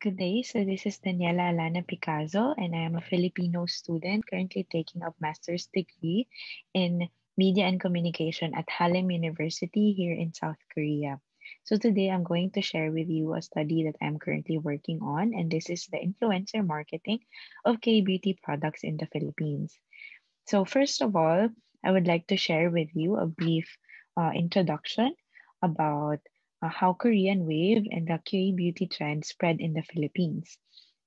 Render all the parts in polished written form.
Good day. So this is Daniela Alana Picazo, and I am a Filipino student currently taking a master's degree in media and communication at Halem University here in South Korea. So today I'm going to share with you a study that I'm currently working on, and this is the influencer marketing of K-beauty products in the Philippines. So first of all, I would like to share with you a brief introduction about how Korean wave and the K-beauty trend spread in the Philippines.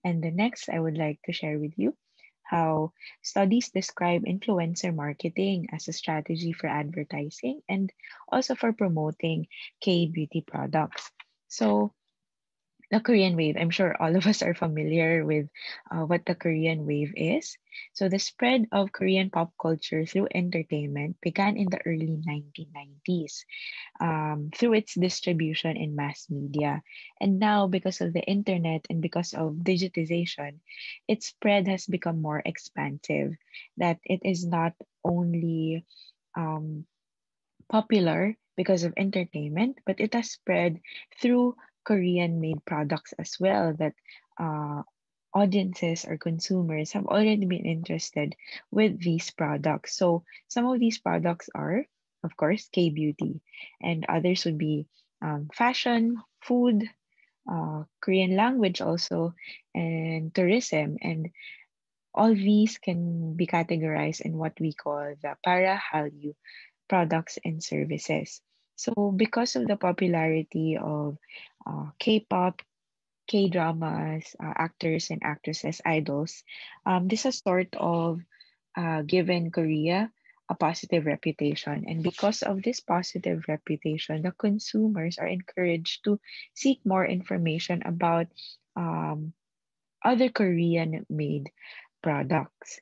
And the next, I would like to share with you how studies describe influencer marketing as a strategy for advertising and also for promoting K-beauty products. So the Korean wave. I'm sure all of us are familiar with what the Korean wave is. So, the spread of Korean pop culture through entertainment began in the early 1990s through its distribution in mass media. And now, because of the internet and because of digitization, its spread has become more expansive, that it is not only um, popular because of entertainment, but it has spread through Korean made products as well that uh, audiences or consumers have already been interested with these products. So some of these products are, of course, K beauty, and others would be fashion, food, Korean language also, and tourism. And all these can be categorized in what we call the para Hallyu products and services. So, because of the popularity of K-pop, K-dramas, actors and actresses, idols, this has sort of given Korea a positive reputation. And because of this positive reputation, the consumers are encouraged to seek more information about um, other Korean-made products.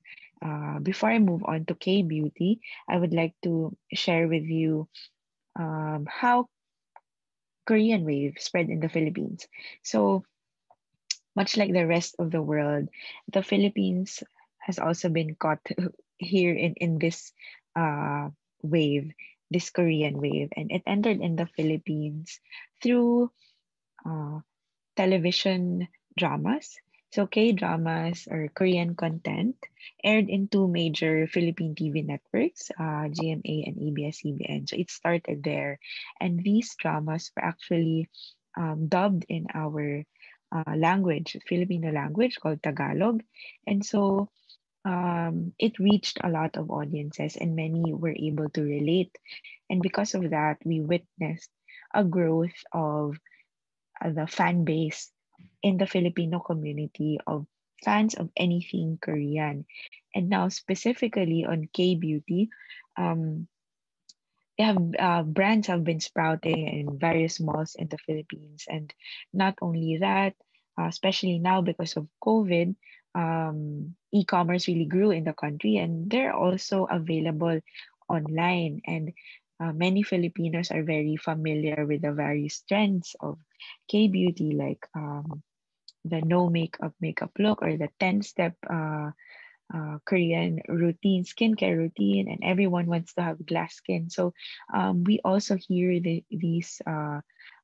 Before I move on to K beauty, I would like to share with you how Korean wave spread in the Philippines. So, much like the rest of the world, the Philippines has also been caught here in this uh, wave, this Korean wave, and it entered in the Philippines through uh, television dramas. So K-dramas or Korean content aired in two major Philippine TV networks, GMA and ABS-CBN. So it started there. And these dramas were actually dubbed in our language, Filipino language called Tagalog. And so it reached a lot of audiences and many were able to relate. And because of that, we witnessed a growth of the fan base in the Filipino community of fans of anything Korean. And now, specifically on K beauty, um, they have brands have been sprouting in various malls in the Philippines. And not only that, especially now because of COVID, e-commerce really grew in the country, and they're also available online. And many Filipinos are very familiar with the various trends of K beauty, like the no makeup look or the 10-step Korean routine, skincare routine, and everyone wants to have glass skin. So we also hear these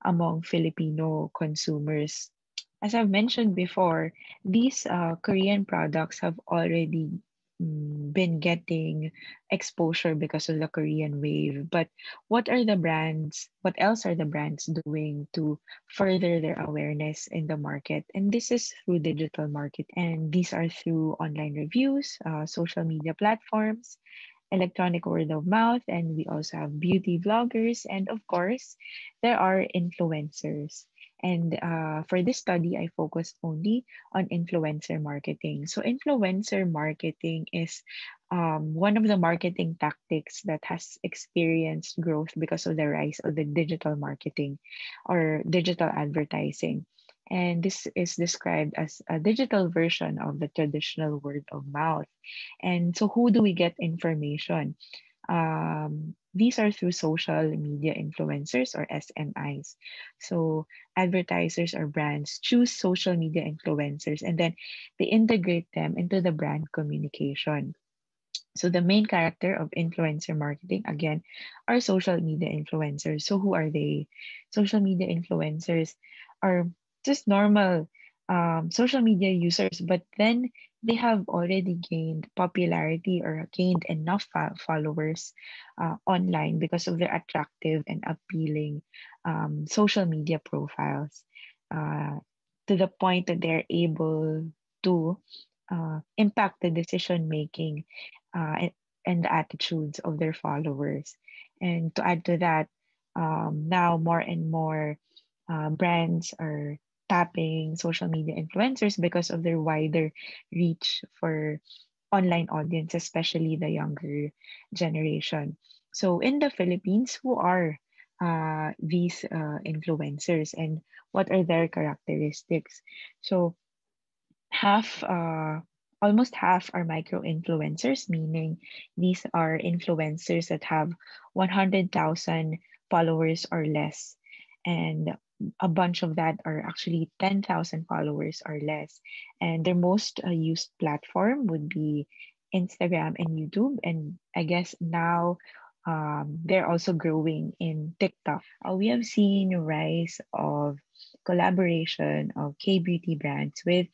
among Filipino consumers. As I've mentioned before, these Korean products have already been getting exposure because of the Korean wave. But what are the brands? What else are the brands doing to further their awareness in the market? And this is through digital marketing. And these are through online reviews, social media platforms, electronic word of mouth, and we also have beauty vloggers. And of course, there are influencers. And for this study, I focused only on influencer marketing. So, influencer marketing is one of the marketing tactics that has experienced growth because of the rise of the digital marketing or digital advertising. And this is described as a digital version of the traditional word of mouth. And so, who do we get information? These are through social media influencers or SMIs. So, advertisers or brands choose social media influencers and then they integrate them into the brand communication. So, the main character of influencer marketing, again, are social media influencers. So, who are they? Social media influencers are just normal social media users, but then they have already gained popularity or gained enough followers online because of their attractive and appealing social media profiles, uh, to the point that they're able to impact the decision making and the attitudes of their followers. And to add to that, now more and more brands are tapping social media influencers because of their wider reach for online audience, especially the younger generation. So in the Philippines, who are these influencers and what are their characteristics? So half almost half are micro influencers, meaning these are influencers that have 100,000 followers or less, and a bunch of that are actually 10,000 followers or less, and their most used platform would be Instagram and YouTube, and I guess now they're also growing in TikTok. We have seen a rise of collaboration of K-beauty brands with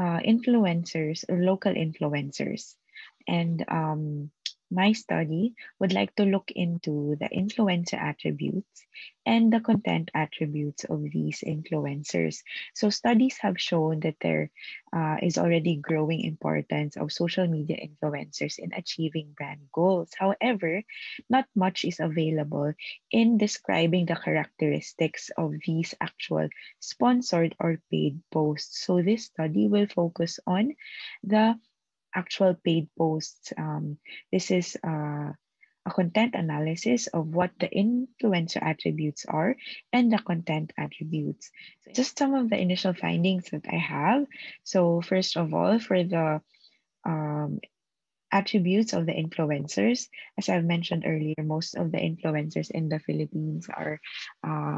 influencers or local influencers. And my study would like to look into the influencer attributes and the content attributes of these influencers. So studies have shown that there is already growing importance of social media influencers in achieving brand goals. However, not much is available in describing the characteristics of these actual sponsored or paid posts. So this study will focus on the actual paid posts. This is a content analysis of what the influencer attributes are and the content attributes. Just some of the initial findings that I have. So first of all, for the um, attributes of the influencers. As I've mentioned earlier, most of the influencers in the Philippines are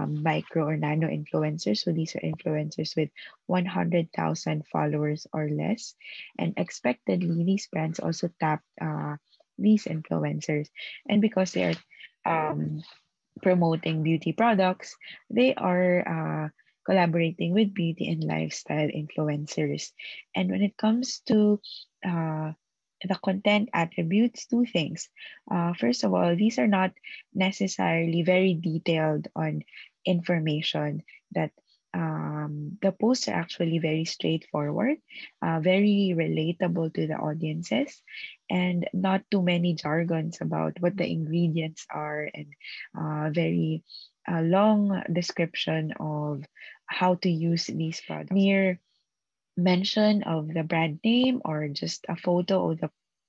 micro or nano influencers. So these are influencers with 100,000 followers or less. And expectedly, these brands also tap these influencers. And because they are promoting beauty products, they are collaborating with beauty and lifestyle influencers. And when it comes to uh, the content attributes, two things. First of all, these are not necessarily very detailed on information that the posts are actually very straightforward, very relatable to the audiences, and not too many jargons about what the ingredients are, and very long description of how to use these products. Mere mention of the brand name or just a photo of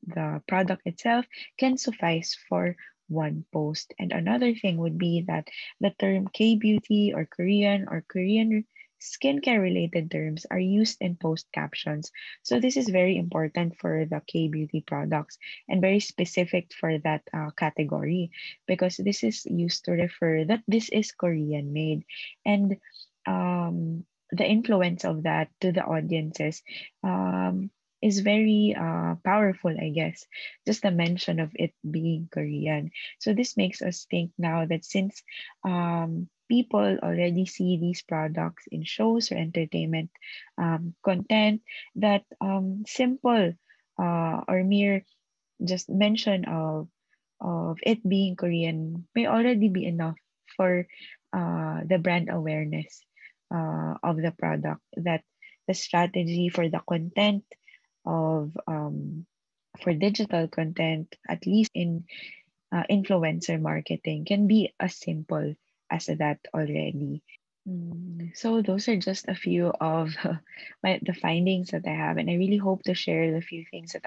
the product itself can suffice for one post. And another thing would be that the term K-beauty or Korean skincare related terms are used in post captions. So this is very important for the K-beauty products and very specific for that category, because this is used to refer that this is Korean made. And the influence of that to the audiences is very powerful, I guess. Just the mention of it being Korean. So this makes us think now that since people already see these products in shows or entertainment content, that simple or mere just mention of it being Korean may already be enough for the brand awareness of the product. That the strategy for the content of for digital content, at least in influencer marketing, can be as simple as that already. So those are just a few of the findings that I have, and I really hope to share the few things that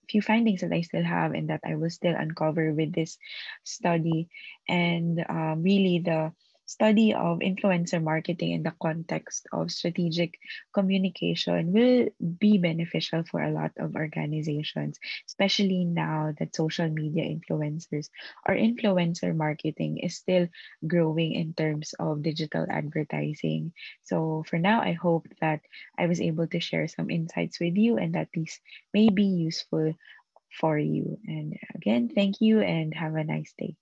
few findings that I still have and that I will still uncover with this study, and really the study of influencer marketing in the context of strategic communication will be beneficial for a lot of organizations, especially now that social media influencers or influencer marketing is still growing in terms of digital advertising. So for now, I hope that I was able to share some insights with you and that these may be useful for you. And again, thank you and have a nice day.